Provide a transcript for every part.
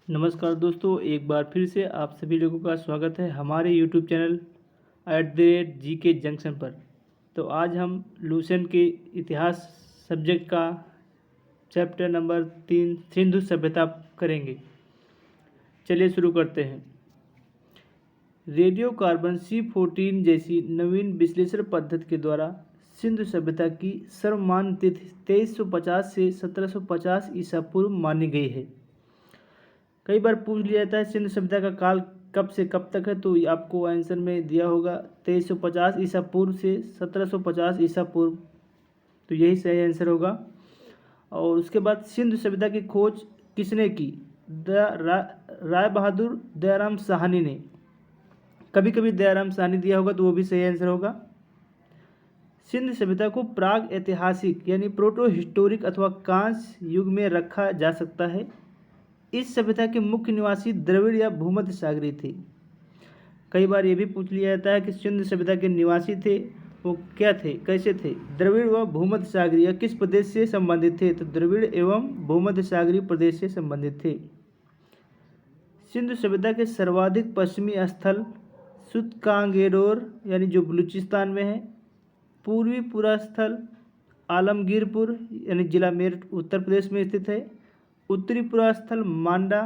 नमस्कार दोस्तों, एक बार फिर से आप सभी लोगों का स्वागत है हमारे यूट्यूब चैनल @GK जंक्शन पर। तो आज हम लूसेंट के इतिहास सब्जेक्ट का चैप्टर नंबर 3 सिंधु सभ्यता करेंगे। चलिए शुरू करते हैं। रेडियो कार्बन C14 जैसी नवीन विश्लेषण पद्धति के द्वारा सिंधु सभ्यता की सर्वमान्य तिथि 2350 से 1750 ईसा पूर्व मानी गई है। कई बार पूछ लिया जाता है सिंधु सभ्यता का काल कब से कब तक है, तो आपको आंसर में दिया होगा 2350 ईसा पूर्व से 1750 ईसा पूर्व, तो यही सही आंसर होगा। और उसके बाद सिंधु सभ्यता की खोज किसने की? राय बहादुर दयाराम साहनी ने। कभी कभी दयाराम साहनी दिया होगा तो वो भी सही आंसर होगा। सिंधु सभ्यता को प्राग ऐतिहासिक यानी प्रोटो हिस्टोरिक अथवा कांस्य युग में रखा जा सकता है। इस सभ्यता के मुख्य निवासी द्रविड़ या भूमध्य सागरी थे। कई बार ये भी पूछ लिया जाता है कि सिंधु सभ्यता के निवासी थे वो क्या थे, कैसे थे? द्रविड़ व भूमध्य सागरीय किस प्रदेश से संबंधित थे? तो द्रविड़ एवं भूमध्य सागरीय प्रदेश से संबंधित थे। सिंधु सभ्यता के सर्वाधिक पश्चिमी स्थल सुतकांगेरोर यानी जो बलूचिस्तान में है, पूर्वी पूरा स्थल आलमगीरपुर यानी जिला मेरठ उत्तर प्रदेश में स्थित है, उत्तरी पुरास्थल मांडा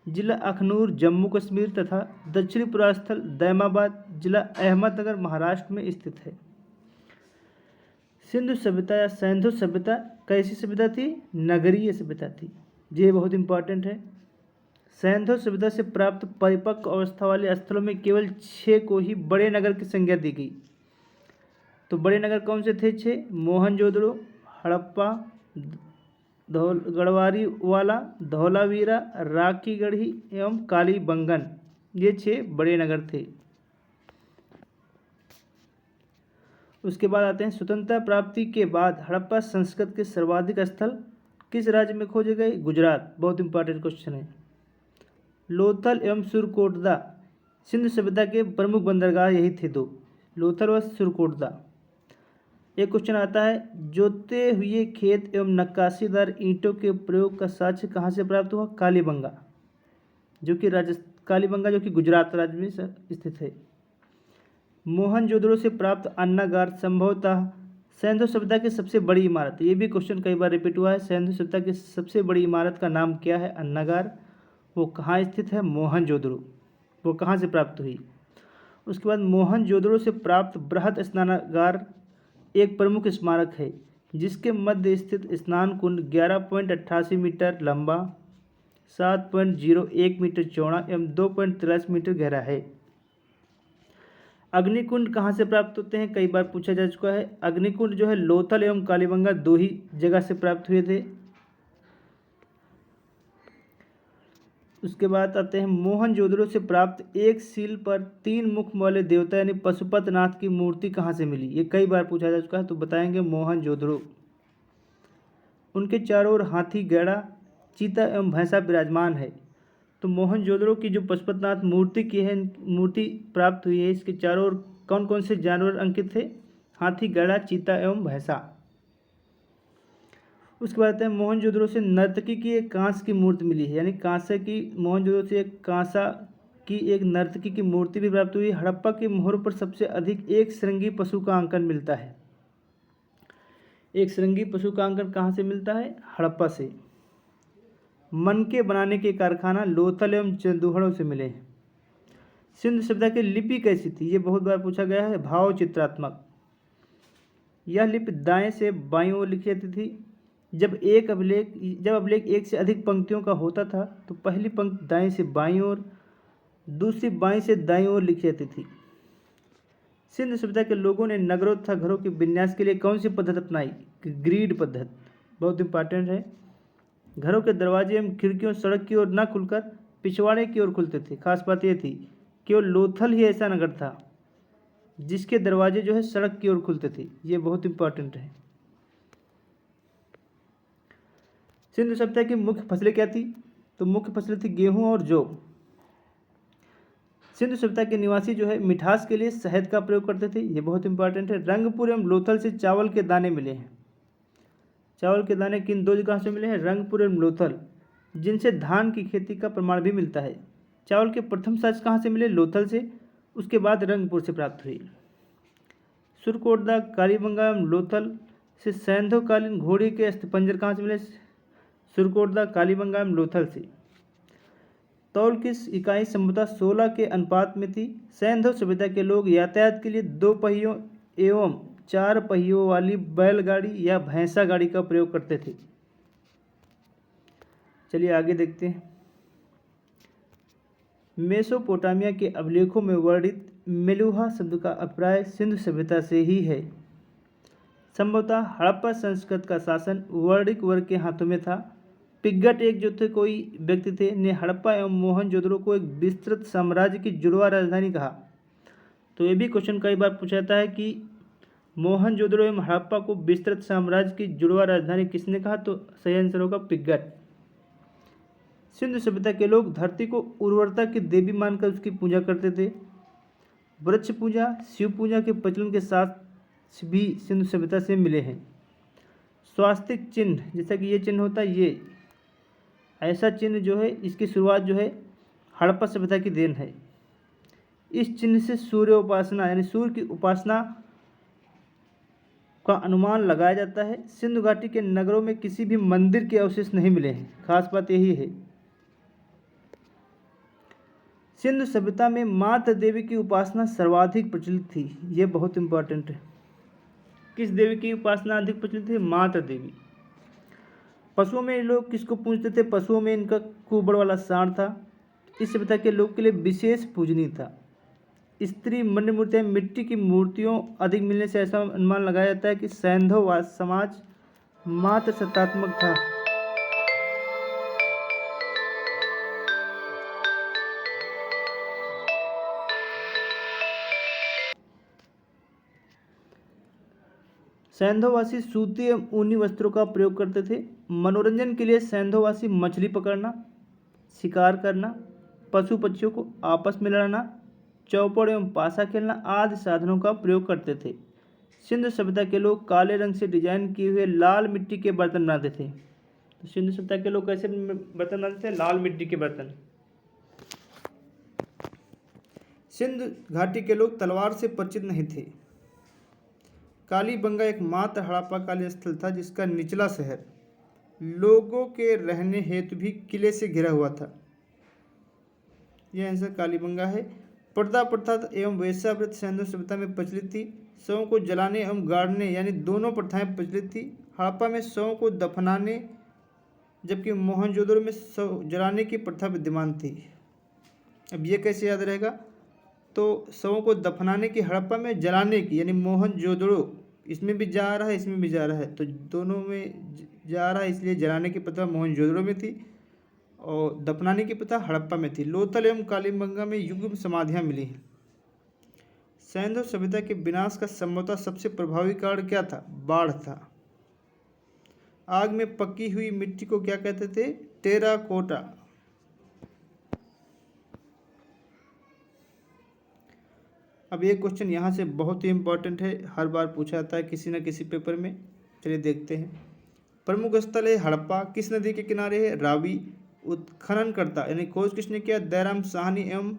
जिला अखनूर जम्मू कश्मीर तथा दक्षिणी पुरास्थल दैमाबाद जिला अहमदनगर महाराष्ट्र में स्थित है। सिंधु सभ्यता या सैंधो सभ्यता कैसी सभ्यता थी? नगरीय सभ्यता थी। ये बहुत इंपॉर्टेंट है। सैंधो सभ्यता से प्राप्त परिपक्व अवस्था वाले स्थलों में केवल 6 को ही बड़े नगर की संज्ञा दी गई। तो बड़े नगर कौन से थे? 6 मोहनजोदड़ो, हड़प्पा, गढ़वारी वाला, धौलावीरा, राखीगढ़ी एवं कालीबंगन, ये 6 बड़े नगर थे। उसके बाद आते हैं स्वतंत्रता प्राप्ति के बाद हड़प्पा संस्कृत के सर्वाधिक स्थल किस राज्य में खोजे गए? गुजरात। बहुत इंपॉर्टेंट क्वेश्चन है। लोथल एवं सुरकोटदा सिंधु सभ्यता के प्रमुख बंदरगाह यही थे 2, लोथल व सुरकोटदा। एक क्वेश्चन आता है, जोते हुए खेत एवं नक्काशीदार ईंटों के प्रयोग का साक्ष्य कहाँ से प्राप्त हुआ? कालीबंगा, जो कि गुजरात राज्य में स्थित है। मोहनजोदड़ो से प्राप्त अन्नागार संभवतः सैंधो सभ्यता की सबसे बड़ी इमारत। ये भी क्वेश्चन कई बार रिपीट हुआ है। सैंधो सभ्यता की सबसे बड़ी इमारत का नाम क्या है? अन्नागार। वो कहाँ स्थित है? मोहनजोदड़ो। वो कहाँ से प्राप्त हुई? उसके बाद मोहनजोदड़ो से प्राप्त बृहद स्नानागार एक प्रमुख स्मारक है जिसके मध्य स्थित स्नान कुंड 11.88 मीटर लंबा, 7.01 मीटर चौड़ा एवं 2.83 मीटर गहरा है। अग्निकुंड कहाँ से प्राप्त होते हैं? कई बार पूछा जा चुका है। अग्निकुंड जो है लोथल एवं कालीबंगा 2 ही जगह से प्राप्त हुए थे। उसके बाद आते हैं मोहनजोदड़ो से प्राप्त एक सील पर 3 मुख वाले देवता यानी पशुपतनाथ की मूर्ति कहाँ से मिली? ये कई बार पूछा जा चुका है, तो बताएंगे मोहनजोदड़ो। उनके चारों ओर हाथी, गैड़ा, चीता एवं भैंसा विराजमान है। तो मोहनजोदड़ो की जो पशुपतनाथ मूर्ति प्राप्त हुई है, इसके चारों ओर कौन कौन से जानवर अंकित थे? हाथी, गैड़ा, चीता एवं भैंसा। उसके बाद आते हैं मोहनजोदड़ो से नर्तकी की एक कांस्य की मूर्ति मिली है, यानी मोहनजोदड़ो से एक कांसा की एक नर्तकी की मूर्ति भी प्राप्त हुई। हड़प्पा के मोहरों पर सबसे अधिक एक श्रृंगी पशु का अंकन मिलता है। एक श्रृंगी पशु का अंकन कहाँ से मिलता है? हड़प्पा से। मनके बनाने के कारखाना लोथल एवं चंदूहड़ों से मिले हैं। सिंधु सभ्यता की लिपि कैसी थी? ये बहुत बार पूछा गया है। भाव चित्रात्मक। यह लिपि दाएं से बाईं ओर लिखी जाती थी। जब अभिलेख एक से अधिक पंक्तियों का होता था तो पहली पंक्ति दाएं से बाईं ओर, दूसरी बाईं से दाईं ओर लिखी जाती थी। सिंधु सभ्यता के लोगों ने नगरों तथा घरों के विन्यास के लिए कौन सी पद्धति अपनाई? ग्रीड पद्धति। बहुत इंपॉर्टेंट है। घरों के दरवाजे एवं खिड़कियों सड़क की ओर न खुलकर पिछवाड़े की ओर खुलते थे। खास बात यह थी केवल लोथल ही ऐसा नगर था जिसके दरवाजे जो है सड़क की ओर खुलते थे। ये बहुत इंपॉर्टेंट है। सिंधु सभ्यता की मुख्य फसलें क्या थी? तो मुख्य फसलें थी गेहूं और जौ। सिंधु सभ्यता के निवासी जो है मिठास के लिए शहद का प्रयोग करते थे। ये बहुत इंपॉर्टेंट है। रंगपुर एवं लोथल से चावल के दाने मिले हैं। चावल के दाने किन 2 जगह से मिले हैं? रंगपुर एवं लोथल। जिनसे धान की खेती का प्रमाण भी मिलता है। चावल के प्रथम साक्ष्य कहाँ से मिले? लोथल से, उसके बाद रंगपुर से प्राप्त हुई। सुरकोटदा, कालीबंगा एवं लोथल से सैंधवकालीन घोड़ी के अस्थिपंजर कहाँ से मिले? सुरकोटदा, कालीबंगा एवं लोथल से। तौल किस इकाई संभवतः 16 के अनुपात में थी? सैंधव सभ्यता के लोग यातायात के लिए 2 पहियों एवं 4 पहियों वाली बैलगाड़ी या भैंसा गाड़ी का प्रयोग करते थे। चलिए आगे देखते हैं। मेसोपोटामिया के अभिलेखों में वर्णित मेलुहा शब्द का अभिप्राय सिंधु सभ्यता से ही है। संभवतः हड़प्पा संस्कृत का शासन वर्णिक वर्ग के हाथों में था। पिग्गट एक जो थे कोई व्यक्ति थे ने हड़प्पा एवं मोहनजोदड़ो को एक विस्तृत साम्राज्य की जुड़वा राजधानी कहा। तो ये भी क्वेश्चन कई बार पूछा जाता है कि मोहनजोदड़ो एवं हड़प्पा को विस्तृत साम्राज्य की जुड़वा राजधानी किसने कहा? तो सही आंसर होगा पिग्गट। सिंधु सभ्यता के लोग धरती को उर्वरता की देवी मानकर उसकी पूजा करते थे। वृक्ष पूजा, शिव पूजा के प्रचलन के साथ भी सिंधु सभ्यता से मिले हैं। स्वास्तिक चिन्ह, जैसा कि ये चिन्ह होता है, ये ऐसा चिन्ह जो है इसकी शुरुआत जो है हड़प्पा सभ्यता की देन है। इस चिन्ह से सूर्य उपासना यानी सूर्य की उपासना का अनुमान लगाया जाता है। सिंधु घाटी के नगरों में किसी भी मंदिर के अवशेष नहीं मिले हैं, खास बात यही है। सिंधु सभ्यता में मातृ देवी की उपासना सर्वाधिक प्रचलित थी। ये बहुत इंपॉर्टेंट है। किस देवी की उपासना अधिक प्रचलित थी? मातृ देवी। पशुओं में लोग किसको पूजते थे? पशुओं में इनका कुबड़ वाला सांड था। इस सभ्यता के लोग के लिए विशेष पूजनीय था। स्त्री मंड मूर्तियाँ, मिट्टी की मूर्तियों अधिक मिलने से ऐसा अनुमान लगाया जाता है कि सैंधव समाज मात्र सत्तात्मक था। सैंधववासी सूती एवं ऊनी वस्त्रों का प्रयोग करते थे। मनोरंजन के लिए सैंधववासी मछली पकड़ना, शिकार करना, पशु पक्षियों को आपस में लड़ाना, चौपड़ एवं पासा खेलना आदि साधनों का प्रयोग करते थे। सिंधु सभ्यता के लोग काले रंग से डिजाइन किए हुए लाल मिट्टी के बर्तन बनाते थे। तो सिंधु सभ्यता के लोग कैसे बर्तन बनाते थे? लाल मिट्टी के बर्तन। सिंधु घाटी के लोग तलवार से परिचित नहीं थे। कालीबंगा एकमात्र हड़प्पा कालीन स्थल था जिसका निचला शहर लोगों के रहने हेतु भी किले से घिरा हुआ था। यह आंसर कालीबंगा है। पर्दा प्रथा एवं वेश्यावृत्ति सैंधव सभ्यता में प्रचलित थी। शवों को जलाने एवं गाड़ने यानी दोनों प्रथाएं प्रचलित थी। हड़प्पा में शवों को दफनाने जबकि मोहनजोदड़ो में शव जलाने की प्रथा विद्यमान थी। अब ये कैसे याद रहेगा? तो शवों को दफनाने की हड़प्पा में, जलाने की यानी मोहनजोदड़ो, इसमें भी जा रहा है इसमें भी जा रहा है, तो दोनों में जा रहा है, इसलिए जलाने की प्रथा मोहनजोदड़ो में थी और दफनाने की प्रथा हड़प्पा में थी। लोथल एवं कालीबंगा में युग्म समाधियां मिली हैं। सैंधव सभ्यता के विनाश का संभवतः सबसे प्रभावी कारण क्या था? बाढ़ था। आग में पकी हुई मिट्टी को क्या कहते थे? टेराकोटा। अब ये क्वेश्चन यहाँ से बहुत ही इंपॉर्टेंट है, हर बार पूछा जाता है किसी न किसी पेपर में। चलिए देखते हैं। प्रमुख स्थल है हड़प्पा। किस नदी के किनारे है? रावी। उत्खननकर्ता यानी खोज किसने किया? दयाराम साहनी एवं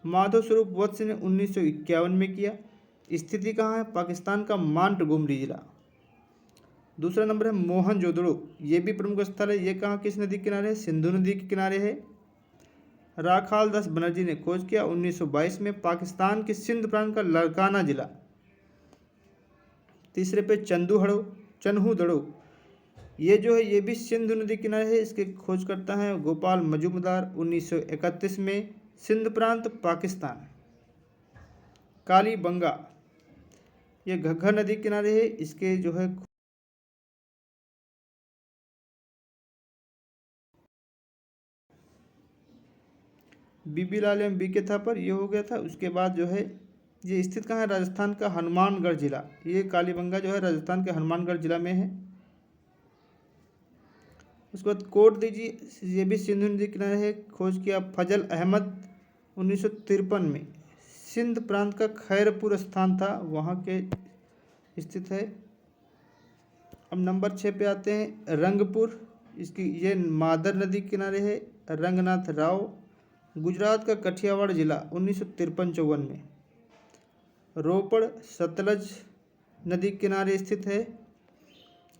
माधव स्वरूप वत्स ने 1951 में किया। स्थिति कहाँ है? पाकिस्तान का मांटगोमरी जिला। दूसरा नंबर है मोहनजोदड़ो। ये भी प्रमुख स्थल है। ये कहाँ किस नदी के किनारे है? सिंधु नदी के किनारे है। राखाल दास बनर्जी ने खोज किया 1922 में। पाकिस्तान के सिंध प्रांत का लड़काना जिला। तीसरे पे चन्हूदड़ो, ये जो है ये भी सिंधु नदी किनारे है। इसके खोज करता है गोपाल मजूमदार 1931 में। सिंध प्रांत पाकिस्तान। कालीबंगा, ये घग्गर नदी किनारे है। इसके जो है बीबी लाल एवं बीके थापर, ये हो गया था। उसके बाद जो है ये स्थित कहाँ है? राजस्थान का हनुमानगढ़ जिला। ये कालीबंगा जो है राजस्थान के हनुमानगढ़ जिला में है। उसके बाद कोट दीजिए, ये भी सिंधु नदी किनारे है। खोज किया फजल अहमद 1953 में। सिंध प्रांत का खैरपुर स्थान था, वहाँ के स्थित है। अब नंबर 6 पे आते हैं। रंगपुर, इसकी ये मादर नदी के किनारे है। रंगनाथ राव गुजरात का कठियावाड़ जिला 1953-54 में। रोपड़ सतलज नदी के किनारे स्थित है।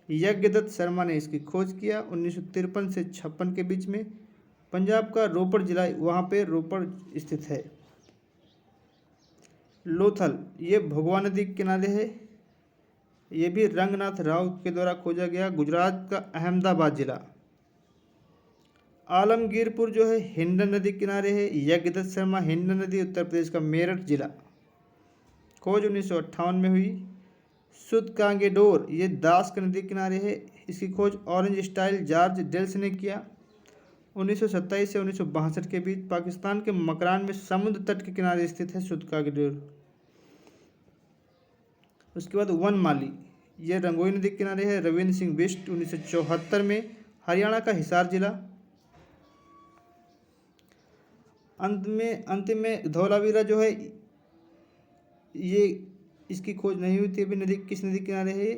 यज्ञदत्त शर्मा ने इसकी खोज किया 1953 से 56 के बीच में। पंजाब का रोपड़ जिला वहाँ पे रोपड़ स्थित है। लोथल ये भगवा नदी के किनारे है। ये भी रंगनाथ राव के द्वारा खोजा गया, गुजरात का अहमदाबाद जिला। आलमगीरपुर जो है हिंडन नदी के किनारे है। यज्ञदत्त शर्मा हिंडन नदी उत्तर प्रदेश का मेरठ जिला। खोज 1958 में हुई। सुदकांगेडोर ये दास की नदी के किनारे है। इसकी खोज ऑरेंज स्टाइल जॉर्ज डेल्स ने किया 1927 से 1962 के बीच। पाकिस्तान के मकरान में समुद्र तट के किनारे स्थित है सुदकांगेडोर। उसके बाद वनमाली ये रंगोई नदी के किनारे है। रविंद्र सिंह बिष्ट 1974 में हरियाणा का हिसार जिला। अंतिम में धौलावीरा जो है ये इसकी खोज नहीं हुई थी अभी। नदी किस नदी के किनारे है?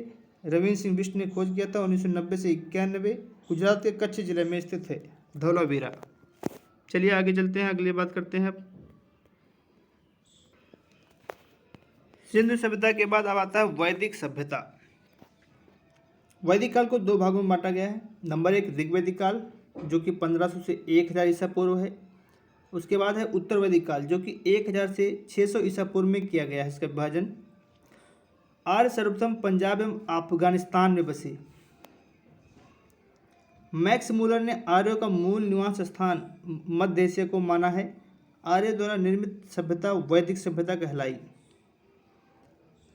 रविंद्र सिंह बिष्ट ने खोज किया था 1990 से 91। गुजरात के कच्छ जिले में स्थित है धौलावीरा। चलिए आगे चलते हैं, अगली बात करते हैं। सिंधु सभ्यता के बाद अब आता है वैदिक सभ्यता। वैदिक काल को दो भागों में बांटा गया है। नंबर 1 ऋग्वैदिक काल जो कि 1500 से 1000 ईसा पूर्व है। उसके बाद है उत्तर वैदिक काल जो कि 1000 से 600 ईसा पूर्व में किया गया है इसका विभाजन। आर्य सर्वप्रथम पंजाब एवं अफगानिस्तान में बसे। मैक्स मूलर ने आर्यों का मूल निवास स्थान मध्य एशिया को माना है। आर्य द्वारा निर्मित सभ्यता वैदिक सभ्यता कहलाई।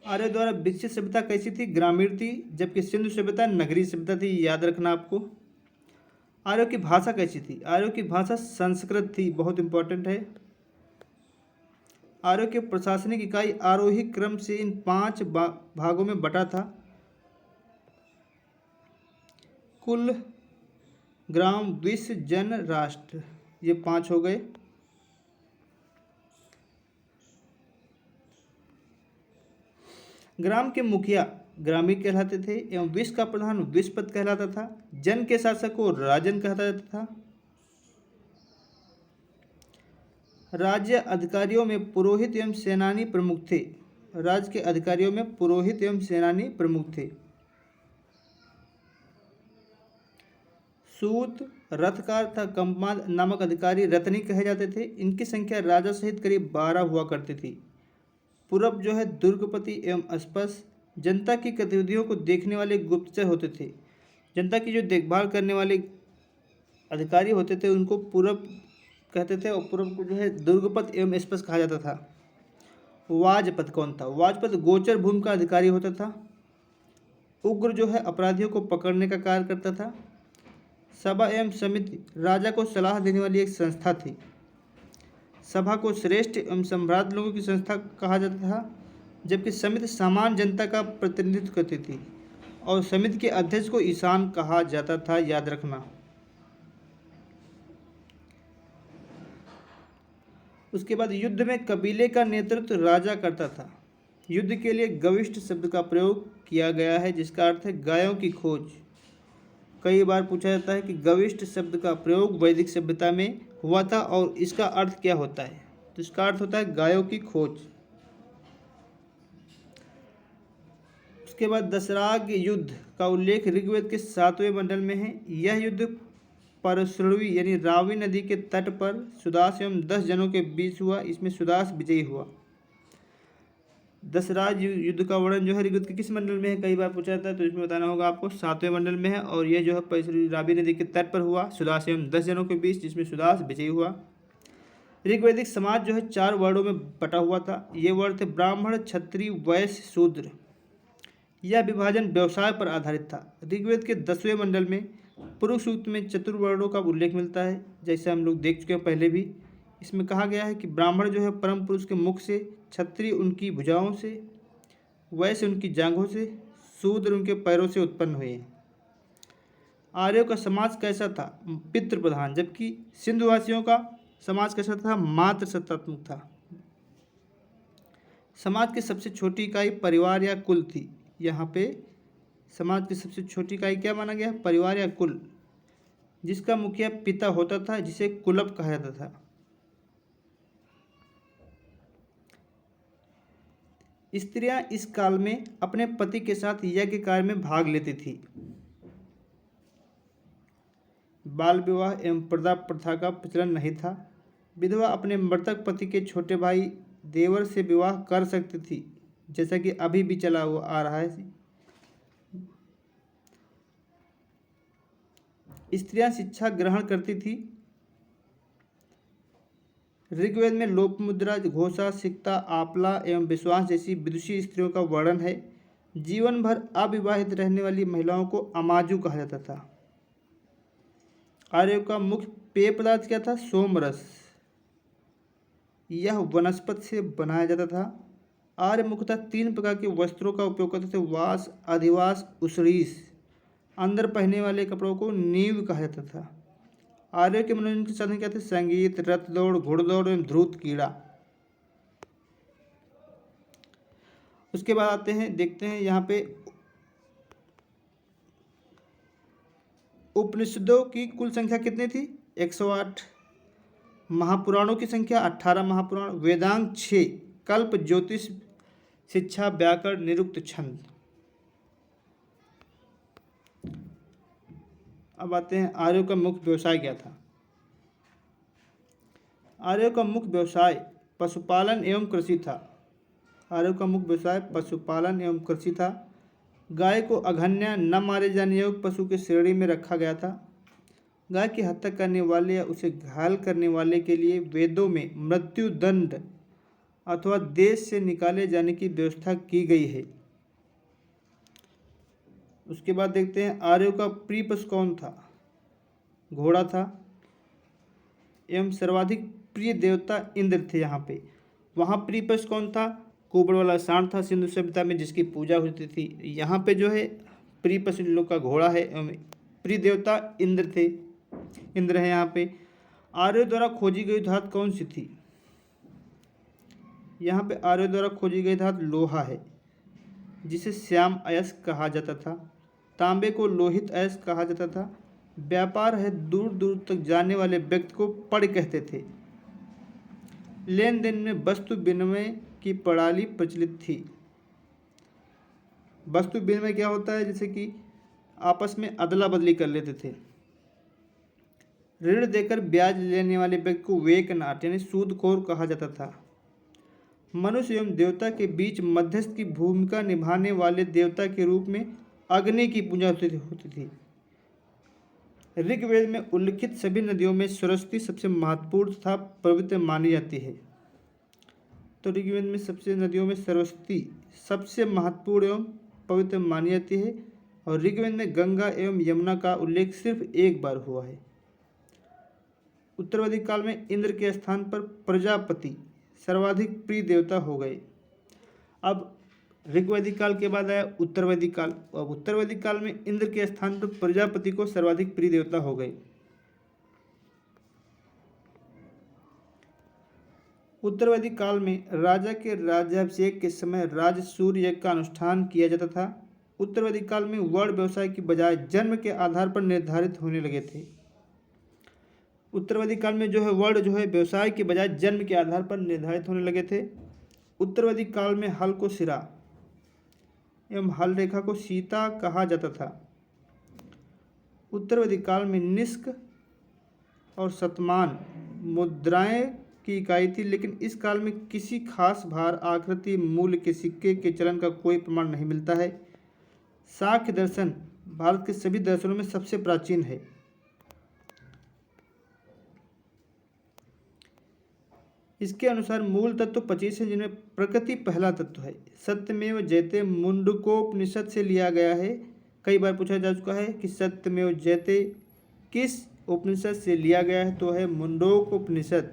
आर्य द्वारा विकसित सभ्यता कैसी थी? ग्रामीण थी, जबकि सिंधु सभ्यता नगरीय सभ्यता थी, याद रखना आपको। आर्यों की भाषा कैसी थी? आर्यों की भाषा संस्कृत थी, बहुत इंपॉर्टेंट है। आर्यों के प्रशासनिक इकाई आरोही क्रम से इन 5 भागों में बटा था। कुल, ग्राम, द्विश, जन, राष्ट्र, ये 5 हो गए। ग्राम के मुखिया ग्रामीण कहलाते थे एवं द्विश का प्रधान द्विशपद कहलाता था। जन के शासक को राजन कहता जाता था। राज्य अधिकारियों में पुरोहित एवं सेनानी प्रमुख थे। राज्य के अधिकारियों में पुरोहित एवं सेनानी प्रमुख थे। सूत, रथकार तथा कंपाद नामक अधिकारी रत्नी कहे जाते थे। इनकी संख्या राजा सहित करीब 12 हुआ करती थी। पूरब जो है दुर्गपति एवं अस्पष्ट जनता की गतिविधियों को देखने वाले गुप्तचर होते थे। जनता की जो देखभाल करने वाले अधिकारी होते थे उनको पूरब कहते थे और पूरब को जो है दुर्गपत एवं स्पष्ट कहा जाता था। वाजपत कौन था? वाजपत गोचर भूमि का अधिकारी होता था। उग्र जो है अपराधियों को पकड़ने का कार्य करता था। सभा एवं समिति राजा को सलाह देने वाली एक संस्था थी। सभा को श्रेष्ठ एवं सम्राट लोगों की संस्था कहा जाता था, जबकि समिति सामान्य जनता का प्रतिनिधित्व करती थी और समिति के अध्यक्ष को ईशान कहा जाता था, याद रखना। उसके बाद युद्ध में कबीले का नेतृत्व राजा करता था। युद्ध के लिए गविष्ठ शब्द का प्रयोग किया गया है जिसका अर्थ है गायों की खोज। कई बार पूछा जाता है कि गविष्ठ शब्द का प्रयोग वैदिक सभ्यता में हुआ था और इसका अर्थ क्या होता है? तो इसका अर्थ होता है गायों की खोज। उसके बाद दशराग युद्ध का उल्लेख ऋग्वेद के 7वें मंडल में है। यह युद्ध परशुरवी यानी रावी नदी के तट पर सुदास एवं 10 जनों के बीच हुआ। इसमें सुदास विजयी हुआ। दशराज युद्ध का वर्णन जो है ऋग्वेद के किस मंडल में है? कई बार पूछा जाता है, तो इसमें बताना होगा आपको 7वें मंडल में है और यह जो है रावी नदी के तट पर हुआ सुदास एवं 10 जनों के बीच, जिसमें सुदास विजयी हुआ। ऋग्वैदिक समाज जो है 4 वर्णों में बटा हुआ था। ये वर्ण थे ब्राह्मण, क्षत्रिय, वैश्य, शूद्र। यह विभाजन व्यवसाय पर आधारित था। ऋग्वेद के 10वें मंडल में पुरुष सूक्त में चतुर्वर्णों का उल्लेख मिलता है, जैसे हम लोग देख चुके हैं पहले भी। इसमें कहा गया है कि ब्राह्मण जो है परम पुरुष के मुख से, क्षत्रिय उनकी भुजाओं से, वैश्य उनकी जांघों से, शूद्र उनके पैरों से उत्पन्न हुए। आर्यों का समाज कैसा था? पितृ प्रधान, जबकि सिंधुवासियों का समाज कैसा था? मातृ सत्तात्मक था। समाज की सबसे छोटी इकाई परिवार या कुल थी। यहाँ पे समाज की सबसे छोटी इकाई क्या माना गया? परिवार या कुल। जिसका मुखिया पिता होता था, जिसे कुलप कहा जाता था। स्त्रियां इस काल में अपने पति के साथ यज्ञ कार्य में भाग लेती थी। बाल विवाह एवं प्रदा प्रथा का प्रचलन नहीं था। विधवा अपने मृतक पति के छोटे भाई देवर से विवाह कर सकती थी, जैसा कि अभी भी चला हुआ आ रहा है। स्त्रियां शिक्षा ग्रहण करती थी। ऋग्वेद में लोपमुद्रा, घोषा, सिक्ता, आपला एवं विश्वास जैसी विदुषी स्त्रियों का वर्णन है। जीवन भर अविवाहित रहने वाली महिलाओं को अमाजु कहा जाता था। आर्यों का मुख्य पेय पदार्थ क्या था? सोमरस। यह वनस्पति से बनाया जाता था। आर्य मुख्यतः 3 प्रकार के वस्त्रों का उपयोग करते थे: वास, अधिवास, उषरीस। अंदर पहनने वाले कपड़ों को नीव कहा जाता था। आर्यों के मनोरंजन के साधन क्या थे? संगीत, रथ दौड़, घुड़दौड़ एवं ध्रुत कीड़ा। उसके बाद आते हैं, देखते हैं यहाँ पे उपनिषदों की कुल संख्या कितनी थी? 108। महापुराणों की संख्या 18 महापुराण, वेदांग 6, कल्प, ज्योतिष, शिक्षा, व्याकरण, निरुक्त, छंद। अब आते हैं आर्यों का मुख्य व्यवसाय क्या था। आर्यों का मुख्य व्यवसाय पशुपालन एवं कृषि था। आर्यों का मुख्य व्यवसाय पशुपालन एवं कृषि था। गाय को अघन्या, न मारे जाने योग्य पशु की श्रेणी में रखा गया था। गाय की हत्या करने वाले या उसे घायल करने वाले के लिए वेदों में मृत्युदंड अथवा देश से निकाले जाने की व्यवस्था की गई है। उसके बाद देखते हैं आर्यों का प्रिय पशु कौन था? घोड़ा था। एवं सर्वाधिक प्रिय देवता इंद्र थे। यहाँ पे वहाँ प्रिय पशु कौन था? कुबड़ वाला सांड था सिंधु सभ्यता में, जिसकी पूजा होती थी। यहाँ पे जो है प्रिय पशु लोग का घोड़ा है। एवं प्रिय देवता इंद्र थे, इंद्र है यहाँ पे। आर्यों द्वारा खोजी गई धातु कौन सी थी? यहाँ पे आर्यों द्वारा खोजी गई धातु लोहा है, जिसे श्याम अयस्क कहा जाता था। तांबे को लोहित अयस्क कहा जाता था। व्यापार है दूर दूर तक जाने वाले व्यक्ति को पड़ कहते थे। लेन देन में वस्तु विनिमय की प्रणाली प्रचलित थी। वस्तु विनिमय क्या होता है? जैसे कि आपस में अदला बदली कर लेते थे। ऋण देकर ब्याज लेने वाले व्यक्ति को वेकनाट यानी सूदखोर कहा जाता था। मनुष्य एवं देवता के बीच मध्यस्थ की भूमिका निभाने वाले देवता के रूप में अग्नि की पूजा होती थी। ऋग्वेद में उल्लिखित सभी नदियों में सरस्वती सबसे महत्वपूर्ण तथा पवित्र मानी जाती है। तो ऋग्वेद में सबसे नदियों में सरस्वती सबसे महत्वपूर्ण एवं पवित्र मानी जाती है। और ऋग्वेद में गंगा एवं यमुना का उल्लेख सिर्फ एक बार हुआ है। उत्तरवैदिक काल में इंद्र के स्थान पर प्रजापति सर्वाधिक प्रिय देवता हो गए। अब ऋग्वैदिक काल के बाद आया उत्तरवैदिक काल। अब उत्तरवैदिक काल में इंद्र के स्थान पर प्रजापति को सर्वाधिक प्रिय देवता हो गए। उत्तरवैदिक काल में राजा के राज्याभिषेक के समय राजसूय यज्ञ का अनुष्ठान किया जाता था। उत्तरवैदिक काल में वर्ण व्यवसाय की बजाय जन्म के आधार पर निर्धारित होने लगे थे। उत्तरवैदिक काल में जो है वर्ण जो है व्यवसाय के बजाय जन्म के आधार पर निर्धारित होने लगे थे। उत्तरवैदिक काल में हल को सिरा एवं हल रेखा को सीता कहा जाता था। उत्तरवैदिक काल में निष्क और शतमान मुद्राएं की इकाई थी, लेकिन इस काल में किसी खास भार, आकृति, मूल्य के सिक्के के चलन का कोई प्रमाण नहीं मिलता है। सांख्य दर्शन भारत के सभी दर्शनों में सबसे प्राचीन है। इसके अनुसार मूल तत्व 25 है, जिनमें प्रकृति पहला तत्व है। सत्यमेव जयते मुंडकोपनिषद से लिया गया है। कई बार पूछा जा चुका है कि सत्यमेव जयते किस उपनिषद से लिया गया है, तो है मुंडकोपनिषद।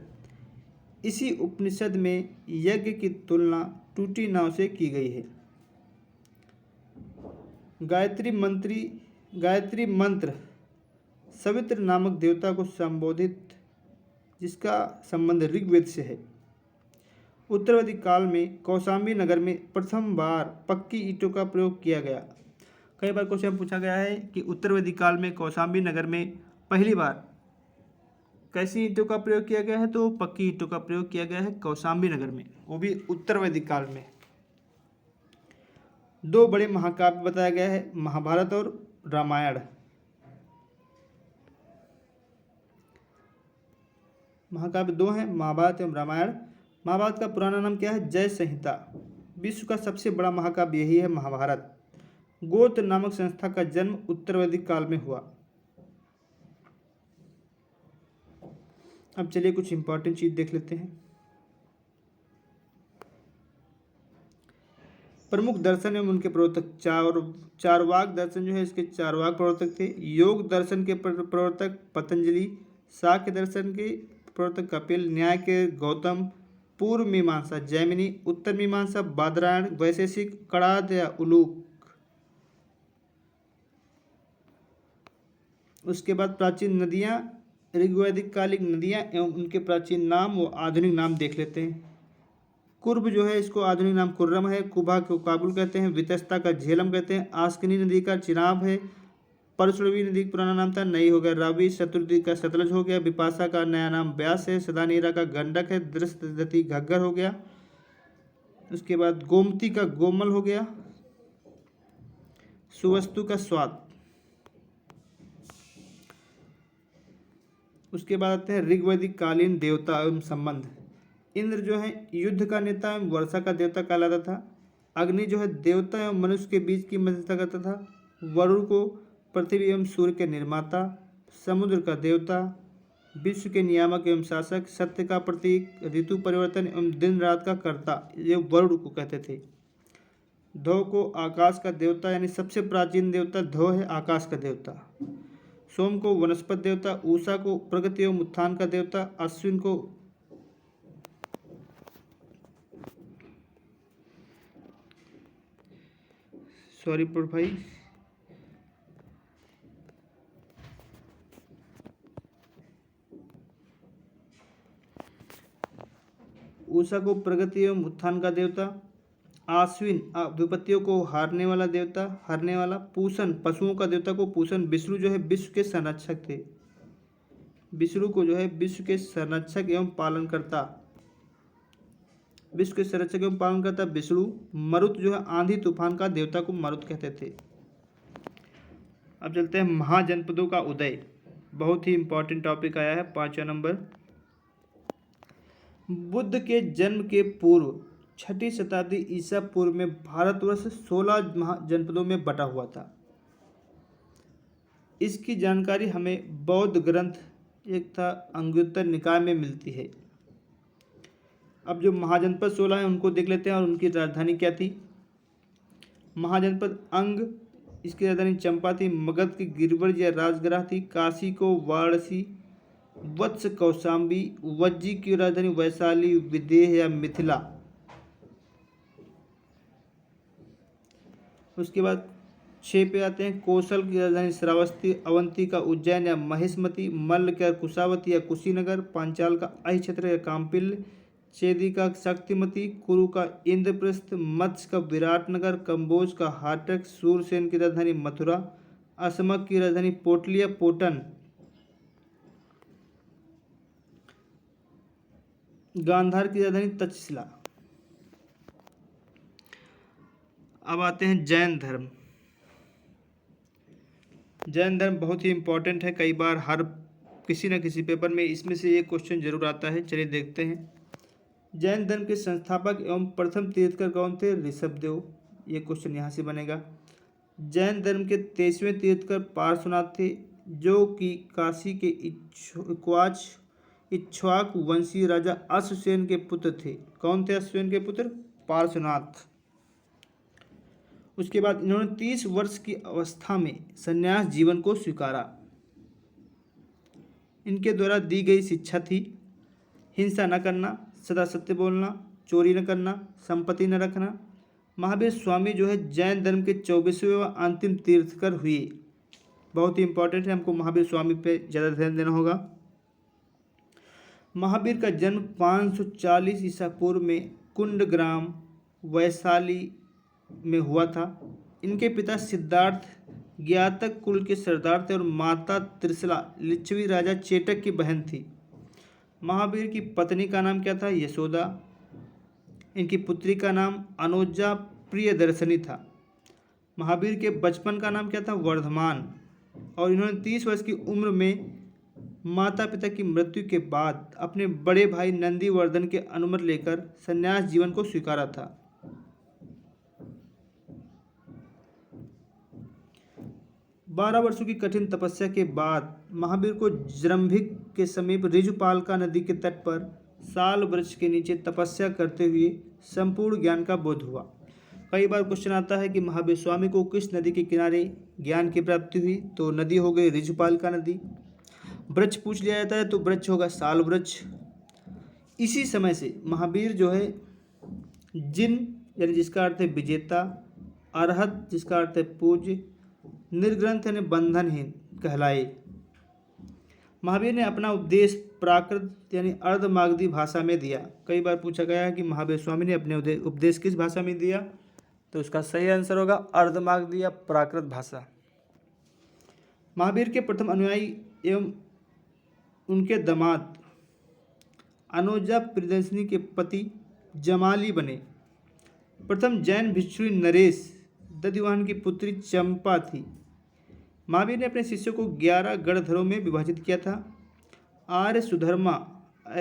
इसी उपनिषद में यज्ञ की तुलना टूटी नाव से की गई है। गायत्री मंत्र सवित्र नामक देवता को संबोधित, जिसका संबंध ऋग्वेद से है। उत्तरवैदिक काल में कौशाम्बी नगर में प्रथम बार पक्की ईंटों का प्रयोग किया गया। कई बार क्वेश्चन पूछा गया है कि उत्तरवैदिक काल में कौशाम्बी नगर में पहली बार कैसी ईंटों का प्रयोग किया गया है, तो पक्की ईंटों का प्रयोग किया गया है कौशाम्बी नगर में, वो भी उत्तर वैदिक काल में। दो बड़े महाकाव्य बताया गया है, महाभारत और रामायण। महाकाव्य दो हैं, महाभारत एवं रामायण। महाभारत का पुराना नाम क्या है? जय संहिता। विश्व का सबसे बड़ा महाकाव्य यही है, महाभारत। गोत्र नामक संस्था का जन्म उत्तर वैदिक काल में हुआ। अब चलिए कुछ इंपॉर्टेंट चीज देख लेते हैं। प्रमुख दर्शन एवं उनके प्रवर्तक। चारवाक दर्शन जो है, इसके चारवाक प्रवर्तक थे। योग दर्शन के प्रवर्तक पतंजलि। सांख्य दर्शन के प्रवर्तक कपिल। न्याय के गौतम। पूर्व मीमांसा जैमिनी। उत्तर मीमांसा बादरायण। वैशेषिक कणाद या उलूक। उसके बाद प्राचीन नदियाँ, ऋग्वैदिक कालिक नदियाँ एवं उनके प्राचीन नाम व आधुनिक नाम देख लेते हैं। कुर्ब जो है, इसको आधुनिक नाम कुर्रम है। कुबा को काबुल कहते हैं। वितस्ता का झेलम कहते हैं। आस्किनी नदी का चिनाब है। परशुरवी नदी का पुराना नाम था, नई हो गया रावी। शत्रुनदी का सतलज हो गया। बिपाशा का नया नाम ब्यास है। सदानीरा का गंडक है। दृष्टदती घग्गर हो गया। उसके बाद गोमती का गोमल हो गया। सुवस्तु का स्वाद। उसके बाद आते हैं ऋग्वैदिक कालीन देवता एवं संबंध। इंद्र जो है युद्ध का नेता एवं वर्षा का देवता कहलाता था। अग्नि जो है देवता एवं मनुष्य के बीच की मध्यस्थता करता था। वरुण को पृथ्वी एवं सूर्य के निर्माता। समुद्र का देवता। विश्व के नियामक एवं शासक। सत्य का प्रतीक। ऋतु परिवर्तन एवं दिन रात का कर्ता, ये वरुण को कहते थे। ध्रुव को आकाश का देवता, यानी सबसे प्राचीन देवता ध्रुव है, आकाश का देवता। सोम को वनस्पति देवता। उषा को प्रगति एवं उत्थान का देवता। अश्विन को भाई उषा को प्रगति एवं उत्थान का देवता। आश्विन विपत्तियों को हारने वाला देवता, हारने वाला। पूषण पशुओं का देवता को पूषण। विष्णु जो है विश्व के संरक्षक थे। विष्णु को जो है विश्व के संरक्षक एवं पालनकर्ता, विश्व के संरक्षक एवं पालनकर्ता विष्णु। मरुत जो है आंधी तूफान का देवता को मरुत कहते थे। अब चलते हैं महाजनपदों का उदय। बहुत ही इंपॉर्टेंट टॉपिक आया है, 5वां नंबर। बुद्ध के जन्म के पूर्व 6ठी शताब्दी ईसा पूर्व में भारतवर्ष 16 महाजनपदों में बटा हुआ था। इसकी जानकारी हमें बौद्ध ग्रंथ एक था अंगुत्तर निकाय में मिलती है। अब जो महाजनपद 16 हैं उनको देख लेते हैं और उनकी राजधानी क्या थी। महाजनपद अंग, इसकी राजधानी चंपा थी। मगध की गिरिवर्ज या राजगृह थी। काशी को वाराणसी। वत्स कौशाम्बी। वज्जी की राजधानी वैशाली, विदेह या मिथिला। उसके बाद 6 पे आते हैं। कौशल की राजधानी श्रावस्ती। अवंती का उज्जैन या महेशमती। मल्ल का कुशावती या कुशीनगर। पांचाल का अहिछत्र या काम्पिल। चेदी का शक्तिमती। कुरु का इंद्रप्रस्थ। मत्स्य का विराटनगर। कंबोज का हाटक। सूरसेन की राजधानी मथुरा। असमक की राजधानी पोटलिया पोटन। गांधार की राजधानी तक्षशिला। अब आते हैं जैन धर्म। जैन धर्म बहुत ही इंपॉर्टेंट है, कई बार हर किसी न किसी पेपर में इसमें से एक क्वेश्चन जरूर आता है। चलिए देखते हैं। जैन धर्म के संस्थापक एवं प्रथम तीर्थकर कौन थे? ऋषभदेव। ये क्वेश्चन यहाँ से बनेगा। जैन धर्म के 23वें तीर्थकर पार्श्वनाथ थे, जो कि काशी के इक्ष्वाक वंशीय राजा अश्वसेन के पुत्र थे। कौन थे अश्वसेन के पुत्र? पार्श्वनाथ। उसके बाद इन्होंने 30 वर्ष की अवस्था में संन्यास जीवन को स्वीकारा। इनके द्वारा दी गई शिक्षा थी हिंसा न करना, सदा सत्य बोलना, चोरी न करना, संपत्ति न रखना। महावीर स्वामी जो है जैन धर्म के 24वें व अंतिम तीर्थकर हुए। बहुत ही इंपॉर्टेंट है, हमको महावीर स्वामी पे ज़्यादा ध्यान देना होगा। महावीर का जन्म 540 ईसा पूर्व में कुंडग्राम वैशाली में हुआ था। इनके पिता सिद्धार्थ ज्ञातक कुल के सरदार थे और माता त्रिशला लिच्छवी राजा चेटक की बहन थी। महावीर की पत्नी का नाम क्या था? यशोदा। इनकी पुत्री का नाम अनुजा प्रियदर्शनी था। महावीर के बचपन का नाम क्या था? वर्धमान। और इन्होंने 30 वर्ष की उम्र में माता पिता की मृत्यु के बाद अपने बड़े भाई नंदीवर्धन के अनुमति लेकर संन्यास जीवन को स्वीकारा था। 12 वर्षों की कठिन तपस्या के बाद महावीर को जृंभिक के समीप ऋजुपालका नदी के तट पर साल वृक्ष के नीचे तपस्या करते हुए संपूर्ण ज्ञान का बोध हुआ। कई बार क्वेश्चन आता है कि महावीर स्वामी को किस नदी के किनारे ज्ञान की प्राप्ति हुई? तो नदी हो गई ऋजुपालका नदी। वृक्ष पूछ लिया जाता है तो वृक्ष होगा साल वृक्ष। इसी समय से महावीर जो है जिन यानी जिसका अर्थ है विजेता, अरहत जिसका अर्थ है पूज्य, निर्ग्रंथ यानी बंधनहीन कहलाए। महावीर ने अपना उपदेश प्राकृत यानी अर्धमागधी भाषा में दिया। कई बार पूछा गया है कि महावीर स्वामी ने अपने उपदेश किस भाषा में दिया? तो उसका सही आंसर होगा अर्धमागधी या प्राकृत भाषा। महावीर के प्रथम अनुयायी एवं उनके दामाद अनुजा प्रियदर्शनी के पति जमाली बने। प्रथम जैन भिक्षु नरेश दधिवाहन की पुत्री चंपा थी। महावीर ने अपने शिष्यों को 11 गणधरों में विभाजित किया था। आर्य सुधर्मा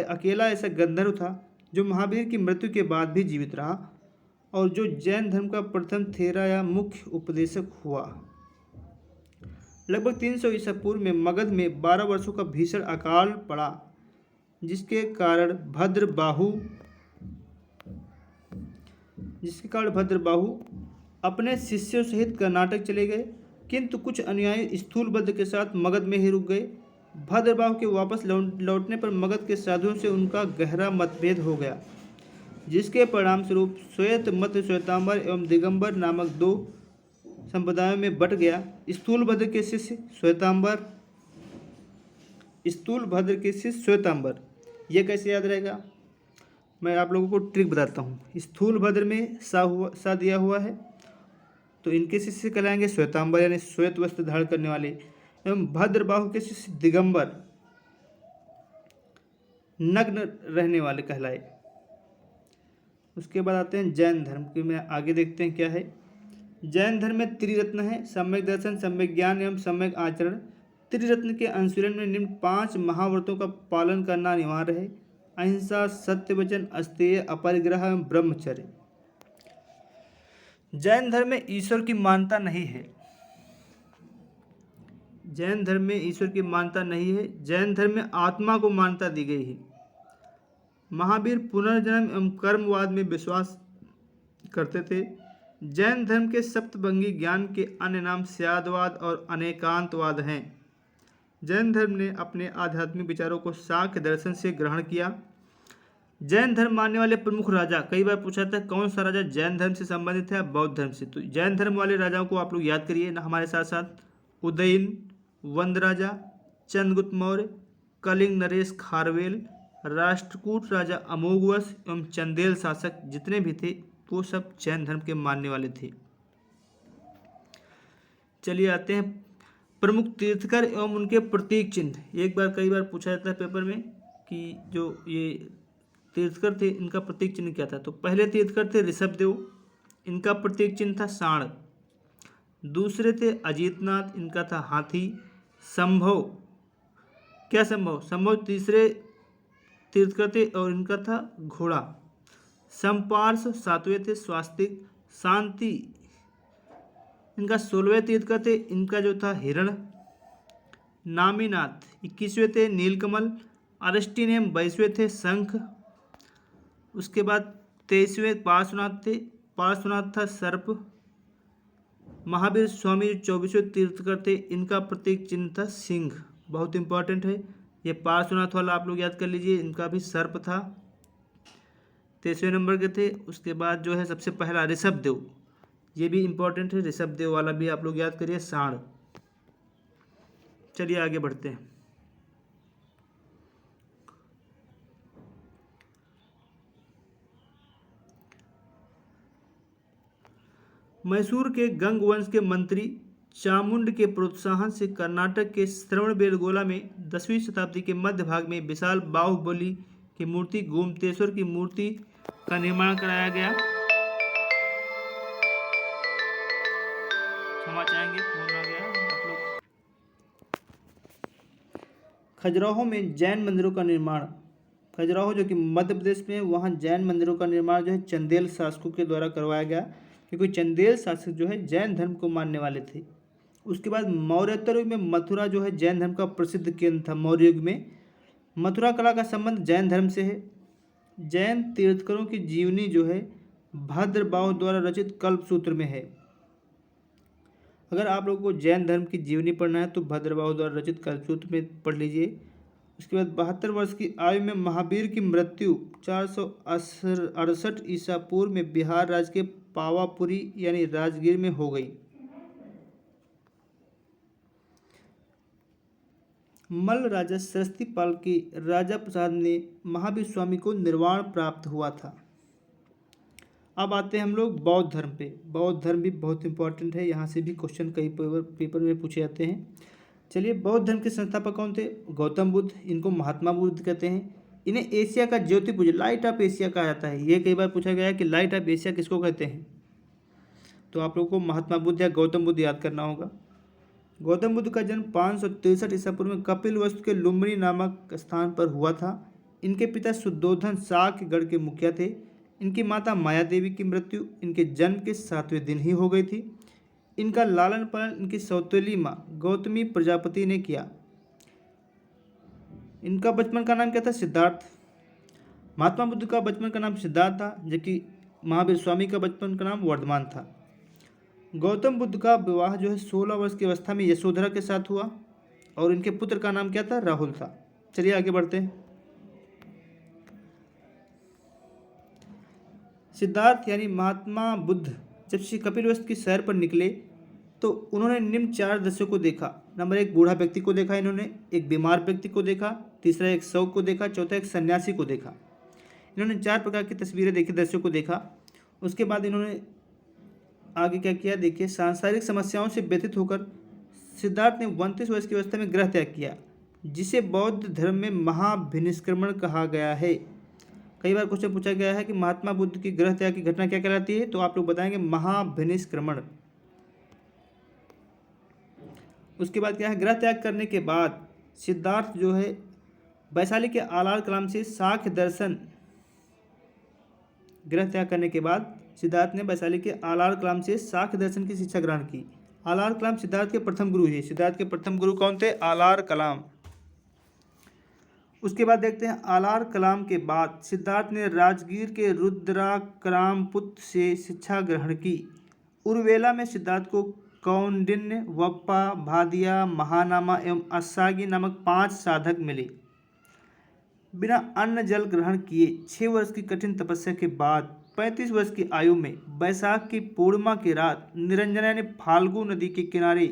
अकेला ऐसा गंधर्व था जो महावीर की मृत्यु के बाद भी जीवित रहा और जो जैन धर्म का प्रथम थेरा या मुख्य उपदेशक हुआ। लगभग 300 ईसा पूर्व में मगध में 12 वर्षों का भीषण अकाल पड़ा, जिसके कारण भद्रबाहु अपने शिष्यों सहित कर्नाटक चले गए, किंतु कुछ अनुयायी स्थूलभद्र के साथ मगध में ही रुक गए। भद्रबाहु के वापस लौटने पर मगध के साधुओं से उनका गहरा मतभेद हो गया, जिसके परिणाम स्वरूप श्वेत मत श्वेतांबर एवं दिगंबर नामक 2 संप्रदायों में बट गया। स्थूलभद्र के शिष्य श्वेतांबर। यह कैसे याद रहेगा? मैं आप लोगों को ट्रिक बताता हूँ। स्थूलभद्र में सा दिया हुआ है तो इनके शिष्य कहलाएंगे श्वेतांबर यानी श्वेत वस्त्र धारण करने वाले, एवं भद्रबाहु के शिष्य दिगंबर नग्न रहने वाले कहलाए। उसके बाद आते हैं जैन धर्म के में आगे देखते हैं क्या है। जैन धर्म में त्रिरत्न है, सम्यक दर्शन, सम्यक ज्ञान एवं सम्यक आचरण। त्रिरत्न के अनुशीलन में निम्न 5 महाव्रतों का पालन करना अनिवार्य है: अहिंसा, सत्य वचन, अस्तेय, अपरिग्रह एवं ब्रह्मचर्य। जैन धर्म में ईश्वर की मान्यता नहीं है। जैन धर्म में ईश्वर की मान्यता नहीं है। जैन धर्म में आत्मा को मान्यता दी गई है। महावीर पुनर्जन्म एवं कर्मवाद में विश्वास करते थे। जैन धर्म के सप्तभंगी ज्ञान के अन्य नाम स्यादवाद और अनेकांतवाद हैं। जैन धर्म ने अपने आध्यात्मिक विचारों को सांख्य दर्शन से ग्रहण किया। जैन धर्म मानने वाले प्रमुख राजा, कई बार पूछा था कौन सा राजा जैन धर्म से संबंधित है या बौद्ध धर्म से, तो जैन धर्म वाले राजाओं को आप लोग याद करिए ना हमारे साथ साथ। उदयन वंद राजा, चंद्रगुप्त मौर्य, कलिंग नरेश खारवेल, राष्ट्रकूट राजा अमोघवर्ष एवं चंदेल शासक जितने भी थे वो सब जैन धर्म के मानने वाले थे। चलिए आते हैं प्रमुख तीर्थकर एवं उनके प्रतीक चिन्ह। एक बार कई बार पूछा जाता है पेपर में कि जो ये तीर्थकर थे इनका प्रतीक चिन्ह क्या था। तो पहले तीर्थकर थे ऋषभदेव, इनका प्रतीक चिन्ह था सांड। दूसरे थे अजीतनाथ, इनका था हाथी। संभव, क्या संभव? संभव तीसरे तीर्थकर थे और इनका था घोड़ा। संपार्श 7वें थे स्वास्तिक। शांति इनका 16वें तीर्थकर थे, इनका जो था हिरण। नामीनाथ 21वें थे नीलकमल। अरस्टिनेम 22वें थे शंख। उसके बाद 23वें पार्श्वनाथ थे, पार्श्वनाथ था सर्प। महावीर स्वामी 24वें तीर्थकर थे, इनका प्रतीक चिन्ह था सिंह। बहुत इंपॉर्टेंट है ये पार्श्वनाथ वाला, आप लोग याद कर लीजिए, इनका भी सर्प था। 23वें नंबर के थे। उसके बाद जो है सबसे पहला ऋषभदेव, ये भी इंपॉर्टेंट है, ऋषभदेव वाला भी आप लोग याद करिए, सांड। चलिए आगे बढ़ते हैं। मैसूर के गंग वंश के मंत्री चामुंड के प्रोत्साहन से कर्नाटक के श्रवणबेलगोला में 10वीं शताब्दी के मध्य भाग में विशाल बाहुबली की मूर्ति गोमतेश्वर की मूर्ति का निर्माण कराया गया। क्षमा चाहेंगे, फोन आ गया आप लोग। खजुराहो में जैन मंदिरों का निर्माण। खजुराहो जो कि मध्य प्रदेश में, वहाँ जैन मंदिरों का निर्माण जो है चंदेल शासकों के द्वारा करवाया गया, क्योंकि चंदेल शासक जो है जैन धर्म को मानने वाले थे। उसके बाद मौर्योत्तर युग में मथुरा जो है जैन धर्म का प्रसिद्ध केंद्र था। मौर्य युग में मथुरा कला का संबंध जैन धर्म से है। जैन तीर्थंकरों की जीवनी जो है भद्रबाहु द्वारा रचित कल्पसूत्र में है। अगर आप लोगों को जैन धर्म की जीवनी पढ़ना है तो भद्रबाहु द्वारा रचित कल्पसूत्र में पढ़ लीजिए। उसके बाद 72 वर्ष की आयु में महावीर की मृत्यु 468 ईसा पूर्व में बिहार राज्य के पावापुरी यानी राजगीर में हो गई। मल्ल राजा सरस्वतीपाल के राजा प्रसाद ने महावीर स्वामी को निर्वाण प्राप्त हुआ था। अब आते हैं हम लोग बौद्ध धर्म पे। बौद्ध धर्म भी बहुत इंपॉर्टेंट है, यहाँ से भी क्वेश्चन कई पेपर में पूछे जाते हैं। चलिए, बौद्ध धर्म के संस्थापक कौन थे? गौतम बुद्ध। इनको महात्मा बुद्ध कहते हैं। इन्हें एशिया का ज्योतिपुंज, लाइट ऑफ एशिया कहा जाता है। ये कई बार पूछा गया है कि लाइट ऑफ एशिया किसको कहते हैं, तो आप लोगों को महात्मा बुद्ध या गौतम बुद्ध याद करना होगा। गौतम बुद्ध का जन्म 563 ईसा पूर्व में कपिलवस्तु के लुम्बिनी नामक स्थान पर हुआ था। इनके पिता शुद्धोधन शाक्यगढ़ के मुखिया थे। इनकी माता माया देवी की मृत्यु इनके जन्म के 7वें दिन ही हो गई थी। इनका लालन पालन इनकी सौतेली माँ गौतमी प्रजापति ने किया। इनका बचपन का नाम क्या था? सिद्धार्थ। महात्मा बुद्ध का बचपन का नाम सिद्धार्थ था, जबकि महावीर स्वामी का बचपन का नाम वर्धमान था। गौतम बुद्ध का विवाह जो है 16 वर्ष की अवस्था में यशोधरा के साथ हुआ और इनके पुत्र का नाम क्या था? राहुल था। चलिए आगे बढ़ते हैं। सिद्धार्थ यानी महात्मा बुद्ध जब श्री कपिलवस्तु की सैर पर निकले तो उन्होंने निम्न 4 दृश्यों को देखा। नंबर 1, बूढ़ा व्यक्ति को देखा इन्होंने, एक बीमार व्यक्ति को देखा, तीसरा एक शव को देखा, चौथा एक सन्यासी को देखा। इन्होंने 4 प्रकार की तस्वीरें देखी, दृश्यों को देखा। उसके बाद इन्होंने आगे क्या किया देखिए। सांसारिक समस्याओं से व्यथित होकर सिद्धार्थ ने 29 वर्ष की अवस्था में गृह त्याग किया, जिसे बौद्ध धर्म में महाभिनिष्क्रमण कहा गया है। कई बार क्वेश्चन पूछा गया है कि महात्मा बुद्ध की गृह त्याग की घटना क्या कहलाती है, तो आप लोग बताएंगे महाभिनिष्क्रमण। उसके बाद क्या है, गृह त्याग करने के बाद सिद्धार्थ जो है वैशाली के आलार कलाम से साख्य दर्शन, गृह त्याग करने के बाद सिद्धार्थ ने वैशाली के आलार कलाम से साख्य दर्शन की शिक्षा ग्रहण की। आलार कलाम सिद्धार्थ के प्रथम गुरु है। सिद्धार्थ के प्रथम गुरु कौन थे? आलार कलाम। उसके बाद देखते हैं, आलार कलाम के बाद सिद्धार्थ ने राजगीर के रुद्राक्रामपुत्र से शिक्षा ग्रहण की। उर्वेला में सिद्धार्थ को कौंडिन्य, वप्पा, भादिया, महानामा एवं असागी नामक 5 साधक मिले। बिना अन्न जल ग्रहण किए 6 वर्ष की कठिन तपस्या के बाद 35 वर्ष की आयु में बैसाख की पूर्णिमा की रात निरंजना ने फाल्गु नदी के किनारे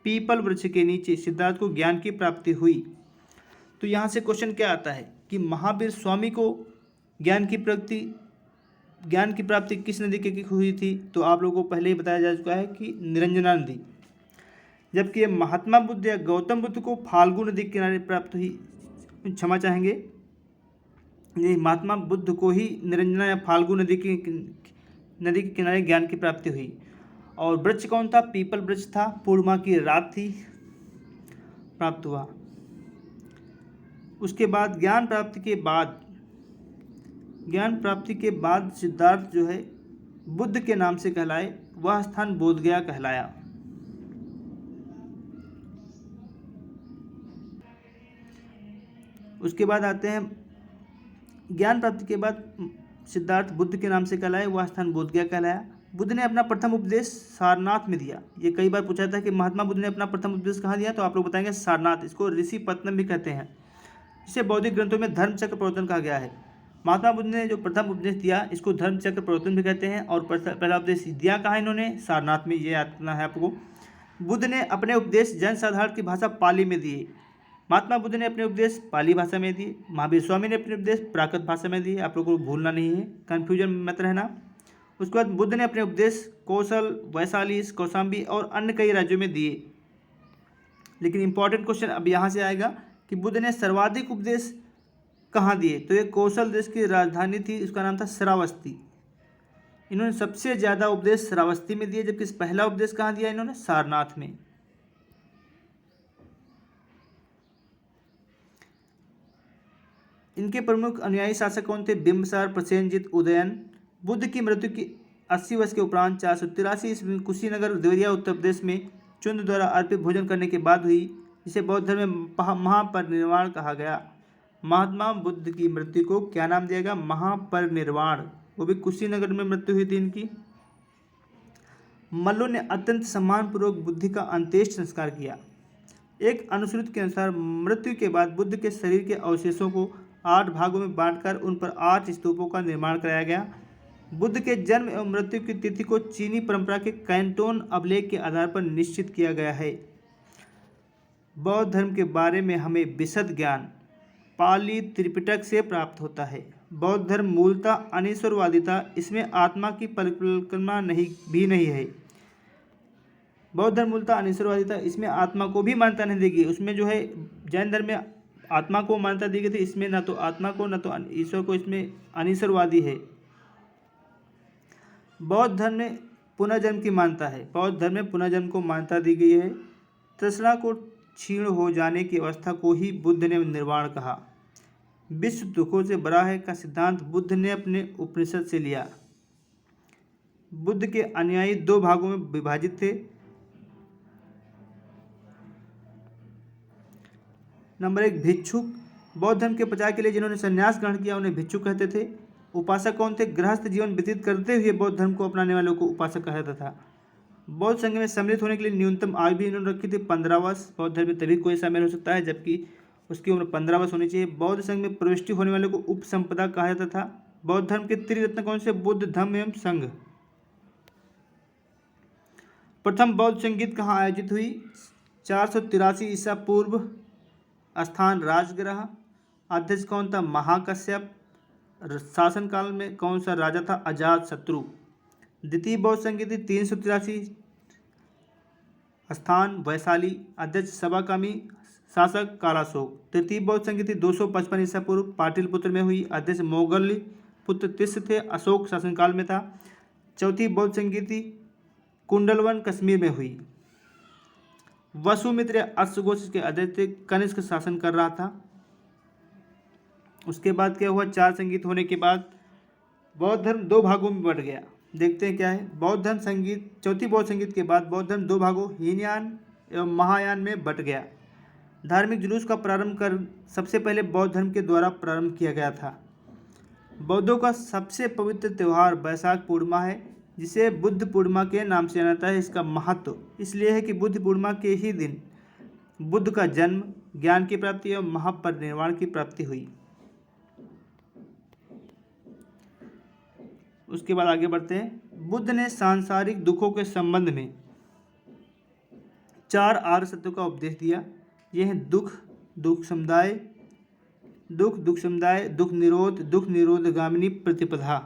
पीपल वृक्ष के नीचे सिद्धार्थ को ज्ञान की प्राप्ति हुई। तो यहाँ से क्वेश्चन क्या आता है कि महावीर स्वामी को ज्ञान की प्राप्ति किस नदी के हुई थी, तो आप लोगों को पहले ही बताया जा चुका है कि निरंजना नदी। जबकि महात्मा बुद्ध या गौतम बुद्ध को फाल्गु नदी के किनारे प्राप्त हुई, क्षमा चाहेंगे, ये महात्मा बुद्ध को ही निरंजना या फाल्गु नदी के किनारे ज्ञान की प्राप्ति हुई। और वृक्ष कौन था? पीपल वृक्ष था। पूर्णिमा की रात थी, प्राप्त हुआ। उसके बाद ज्ञान प्राप्ति के बाद सिद्धार्थ जो है बुद्ध के नाम से कहलाए, वह स्थान बोधगया कहलाया। उसके बाद आते हैं, ज्ञान प्राप्ति के बाद सिद्धार्थ बुद्ध के नाम से कहलाए, वह स्थान बोधगया कहलाया। बुद्ध ने अपना प्रथम उपदेश सारनाथ में दिया। ये कई बार पूछा था कि महात्मा बुद्ध ने अपना प्रथम उपदेश कहाँ दिया, तो आप लोग बताएंगे सारनाथ। इसको ऋषि पत्तनम भी कहते हैं। इसे बौद्धिक ग्रंथों में धर्म चक्र प्रवर्तन कहा गया है। महात्मा बुद्ध ने जो प्रथम उपदेश दिया, इसको धर्म चक्र प्रवर्तन भी कहते हैं। और पहला उपदेश दिया कहाँ इन्होंने? सारनाथ में। ये याद करना है आपको। बुद्ध ने अपने उपदेश जनसाधारण की भाषा पाली में दिए। महात्मा बुद्ध ने अपने उपदेश पाली भाषा में दिए। महावीर स्वामी ने अपने उपदेश प्राकृत भाषा में दिए। आप लोगों को भूलना नहीं है, कन्फ्यूजन मत रहना। उसके बाद बुद्ध ने अपने उपदेश कौशल, वैशाली, कौशाम्बी और अन्य कई राज्यों में दिए। लेकिन इंपॉर्टेंट क्वेश्चन अब यहाँ से आएगा कि बुद्ध ने सर्वाधिक उपदेश कहाँ दिए। तो ये कौशल देश की राजधानी थी, उसका नाम था श्रावस्ती। इन्होंने सबसे ज़्यादा उपदेश श्रावस्ती में दिए, जबकि पहला उपदेश कहाँ दिया इन्होंने? सारनाथ में। इनके प्रमुख अनुयायी शासक कौन थे? बिंबिसार, प्रसेनजीत, उदयन। बुद्ध की मृत्यु की 80 वर्ष के उपरांत 483 ईस्वी में कुशीनगर, देवरिया, उत्तर प्रदेश में चुंद द्वारा अर्पित भोजन करने के बाद हुई, जिसे बौद्ध धर्म में महापरिनिर्वाण कहा गया। महात्मा बुद्ध की मृत्यु को क्या नाम दिया गया? महापरिनिर्वाण। वो भी कुशीनगर में मृत्यु हुई थी इनकी। मल्लों ने अत्यंत सम्मानपूर्वक बुद्ध का अंत्येष्टि संस्कार किया। एक अनुश्रुति के अनुसार मृत्यु के बाद बुद्ध के शरीर के अवशेषों को 8 भागों में बांटकर उन पर 8 स्तूपों का निर्माण कराया गया। बुद्ध के जन्म एवं मृत्यु की तिथि को चीनी परंपरा के कैंटोन अभिलेख के आधार पर निश्चित किया गया है। बौद्ध धर्म के बारे में हमें विशद ज्ञान पाली त्रिपिटक से प्राप्त होता है। बौद्ध धर्म मूलतः अनीश्वरवादी था, इसमें आत्मा की परिकल्पना नहीं है। बौद्ध धर्म मूलतः अनीश्वरवादी था, इसमें आत्मा को भी मान्यता नहीं देगी। उसमें जो है जैन धर्म में आत्मा को मान्यता दी गई थी, इसमें न तो आत्मा को न तो ईश्वर को, इसमें अनीश्वरवादी है। बौद्ध धर्म में पुनर्जन्म की मान्यता है। बौद्ध धर्म में पुनर्जन्म को मान्यता दी गई है। तृष्णा को क्षीण हो जाने की अवस्था को ही बुद्ध ने निर्वाण कहा। विश्व दुखों से बड़ा है का सिद्धांत बुद्ध ने अपने उपनिषद से लिया। बुद्ध के अनुयायी 2 भागों में विभाजित थे। नंबर 1, भिक्षुक। बौद्ध धर्म के प्रचार के लिए जिन्होंने संन्यास ग्रहण किया उन्हें भिक्षुक कहते थे। उपासक कौन थे? गृहस्थ जीवन व्यतीत करते हुए बौद्ध धर्म को अपनाने वालों को उपासक कहा जाता था। बौद्ध संघ में सम्मिलित होने के लिए न्यूनतम आयु भी इन्होंने रखी थी 15 वर्ष। बौद्ध धर्म में तभी कोई शामिल हो सकता है जबकि उसकी उम्र 15 वर्ष होनी चाहिए। बौद्ध संघ में प्रविष्टि होने वालों को उपसंपदा कहा जाता था। बौद्ध धर्म के त्रिरत्न कौन से? बुद्ध, धम्म एवं संघ। प्रथम बौद्ध संगीत कहाँ आयोजित हुई? 483 ईसा पूर्व। स्थान राजगृह। अध्यक्ष कौन था? महाकश्यप। शासनकाल में कौन सा राजा था? अजात शत्रु। द्वितीय बौद्ध संगीत 383। स्थान वैशाली। अध्यक्ष सभाकामी। शासक कालाशोक। तृतीय बौद्ध संगीति 255 ईसा पूर्व पाटलिपुत्र में हुई। अध्यक्ष मोगल पुत्र तिस्य थे, अशोक शासनकाल में था। चौथी बौद्ध संगीति कुंडलवन कश्मीर में हुई। वसुमित्र अश्वघोष के अध्यक्ष थे, कनिष्क शासन कर रहा था। उसके बाद क्या हुआ? 4 संगीत होने के बाद बौद्ध धर्म 2 भागों में बंट गया। देखते हैं क्या है। बौद्ध धर्म संगीत, चौथी बौद्ध संगीत के बाद बौद्ध धर्म 2 भागों हीनयान एवं महायान में बंट गया। धार्मिक जुलूस का प्रारंभ कर सबसे पहले बौद्ध धर्म के द्वारा प्रारंभ किया गया था। बौद्धों का सबसे पवित्र त्यौहार वैशाख पूर्णिमा है, जिसे बुद्ध पूर्णिमा के नाम से जाना जाता है। इसका महत्व इसलिए है कि बुद्ध पूर्णिमा के ही दिन बुद्ध का जन्म, ज्ञान की प्राप्ति एवं महापरिनिर्वाण की प्राप्ति हुई। उसके बाद आगे बढ़ते हैं। बुद्ध ने सांसारिक दुखों के संबंध में 4 आर्य सत्यों का उपदेश दिया। ये हैं दुख, दुख समुदाय, दुख निरोध, दुख निरोधगामिनी प्रतिपदा।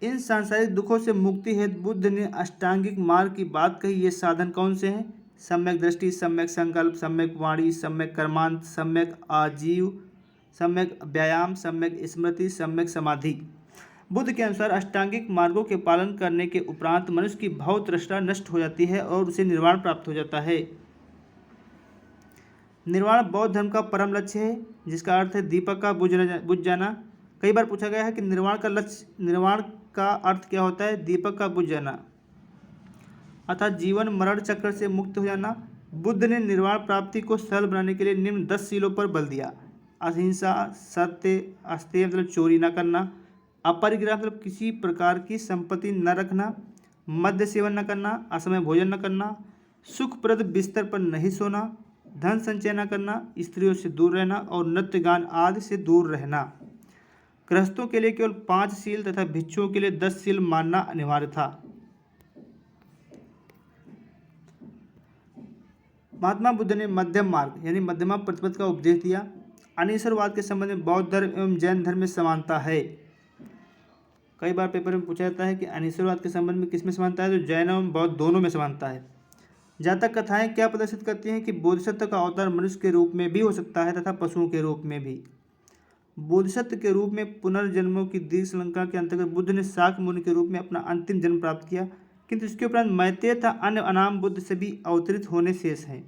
इन सांसारिक दुखों से मुक्ति हेतु बुद्ध ने अष्टांगिक मार्ग की बात कही। ये साधन कौन से हैं? सम्यक दृष्टि, सम्यक संकल्प, सम्यक वाणी, सम्यक कर्मांत, सम्यक आजीव, सम्यक व्यायाम, सम्यक स्मृति, सम्यक समाधि। बुद्ध के अनुसार अष्टांगिक मार्गों के पालन करने के उपरांत मनुष्य की भव तृष्णा नष्ट हो जाती है और उसे निर्वाण प्राप्त हो जाता है। निर्वाण बौद्ध धर्म का परम लक्ष्य है, जिसका अर्थ है दीपक का बुझ जाना। कई बार पूछा गया है कि निर्वाण का अर्थ क्या होता है? दीपक का बुझ जाना अर्थात जीवन मरण चक्र से मुक्त हो जाना। बुद्ध ने निर्वाण प्राप्ति को सरल बनाने के लिए निम्न 10 शीलों पर बल दिया। अहिंसा, सत्य, अस्तेय मतलब चोरी न करना, अपरिग्रह मतलब किसी प्रकार की संपत्ति न रखना, मद्य सेवन न करना, असमय भोजन न करना, सुखप्रद बिस्तर पर नहीं सोना, धन संचय न करना, स्त्रियों से दूर रहना और नृत्य गान आदि से दूर रहना। गृहस्थों के लिए केवल 5 शील तथा भिक्षुओं के लिए 10 शील मानना अनिवार्य था। महात्मा बुद्ध ने मध्यम मार्ग यानी मध्यमा प्रतिपद का उपदेश दिया। अनीश्वरवाद के संबंध में बौद्ध धर्म एवं जैन धर्म में समानता है। कई बार पेपर में पूछा जाता है कि अनिश्वरवाद के संबंध में किसमें समानता है, तो जैन एवं बौद्ध दोनों में समानता है। जातक कथाएं क्या प्रदर्शित करती हैं कि बोधिसत्व का अवतार मनुष्य के रूप में भी हो सकता है तथा पशुओं के रूप में भी। बोधिसत्व के रूप में पुनर्जन्मों की दीर्घ श्रृंखला के अंतर्गत बुद्ध ने शाक्य मुनि के रूप में अपना अंतिम जन्म प्राप्त किया, किंतु इसके उपरांत मैत्रेय तथा अन्य अनाम बुद्ध से भी अवतरित होने शेष हैं।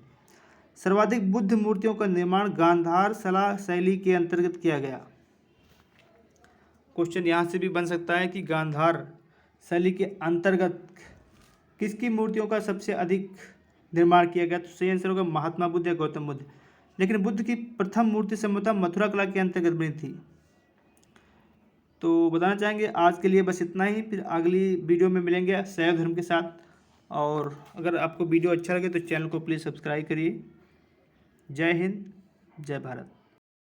सर्वाधिक बुद्ध मूर्तियों का निर्माण गांधार शला शैली के अंतर्गत किया गया। क्वेश्चन यहाँ से भी बन सकता है कि गांधार शैली के अंतर्गत किसकी मूर्तियों का सबसे अधिक निर्माण किया गया, तो सही आंसर होगा महात्मा बुद्ध या गौतम बुद्ध। लेकिन बुद्ध की प्रथम मूर्ति संभवतः मथुरा कला के अंतर्गत बनी थी। तो बताना चाहेंगे आज के लिए बस इतना ही, फिर अगली वीडियो में मिलेंगे शैव धर्म के साथ। और अगर आपको वीडियो अच्छा लगे तो चैनल को प्लीज़ सब्सक्राइब करिए। जय हिंद, जय भारत।